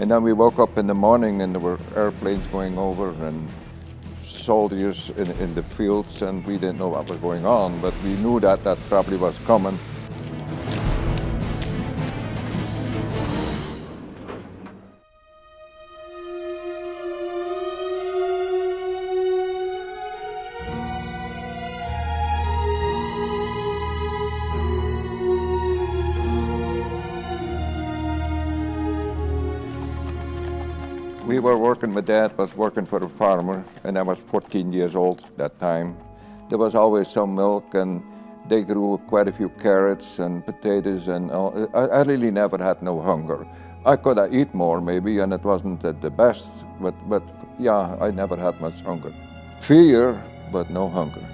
And then we woke up in the morning and there were airplanes going over and soldiers in the fields, and we didn't know what was going on, but we knew that that probably was coming. We were working, my dad was working for a farmer, and I was 14 years old that time. There was always some milk, and they grew quite a few carrots and potatoes, and all. I really never had no hunger. I could have eat more maybe, and it wasn't the best, but yeah, I never had much hunger. Fear, but no hunger.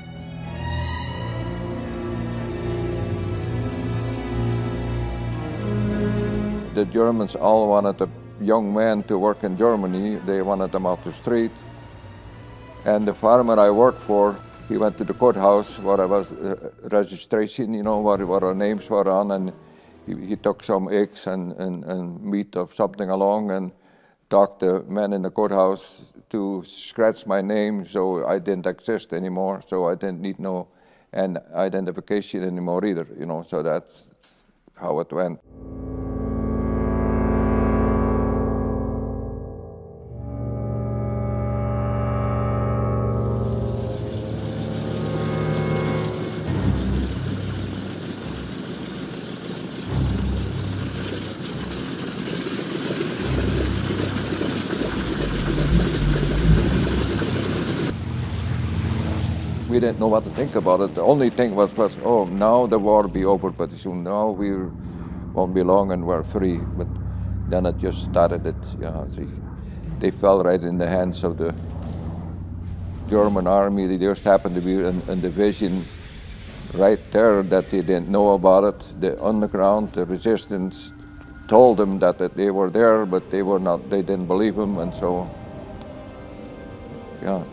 The Germans all wanted a young men to work in Germany. They wanted them off the street. And the farmer I worked for, he went to the courthouse where I was registration, you know, where our names were on, and he took some eggs and meat or something along and talked the men in the courthouse to scratch my name so I didn't exist anymore, so I didn't need no identification anymore either, you know, so that's how it went. We didn't know what to think about it. The only thing was oh, now the war will be over pretty soon. Now we won't be long and we're free. But then it just started it. Yeah, they fell right in the hands of the German army. They just happened to be in division right there that they didn't know about it. The underground, the resistance told them that they were there, but they were not. They didn't believe them, and so yeah.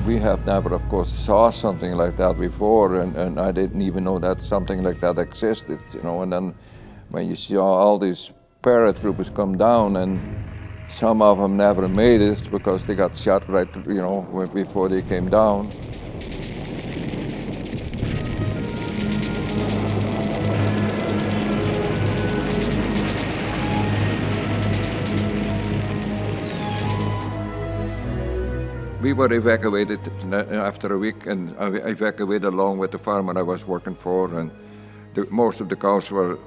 We have never, of course, saw something like that before, and I didn't even know that something like that existed, you know. And then when you saw all these paratroopers come down, and some of them never made it because they got shot right, you know, before they came down. We were evacuated after a week, and I evacuated along with the farmer I was working for, and most of the cows were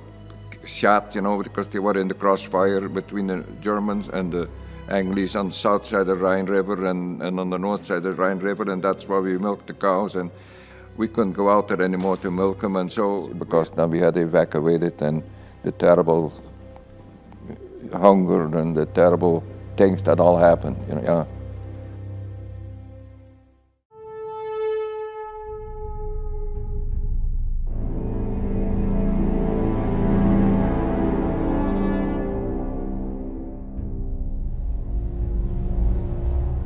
shot, you know, because they were in the crossfire between the Germans and the English on the south side of the Rhine River and on the north side of the Rhine River, and that's where we milked the cows, and we couldn't go out there anymore to milk them, and so, because now we had evacuated, and the terrible hunger and the terrible things that all happened, you know, yeah.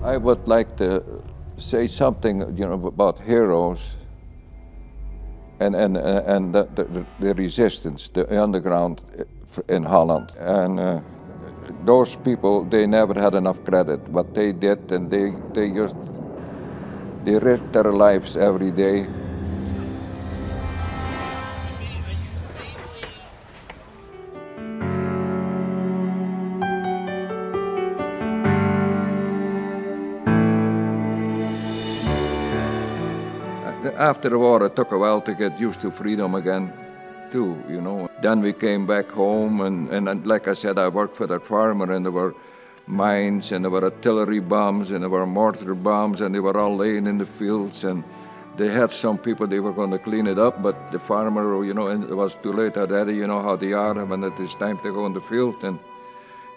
I would like to say something, you know, about heroes and the resistance, the underground in Holland. And those people, they never had enough credit. What they did, and they risked their lives every day. After the war, it took a while to get used to freedom again, too, you know. Then we came back home, and like I said, I worked for that farmer, and there were mines, and there were artillery bombs, and there were mortar bombs, and they were all laying in the fields, and they had some people, they were going to clean it up, but the farmer, you know, and it was too late already, you know how they are when it is time to go in the field, and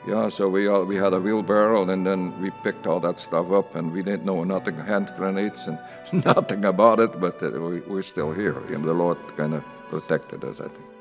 Yeah, so we had a wheelbarrow, and then we picked all that stuff up, and we didn't know nothing, hand grenades and nothing about it, but we're still here. And the Lord kind of protected us, I think.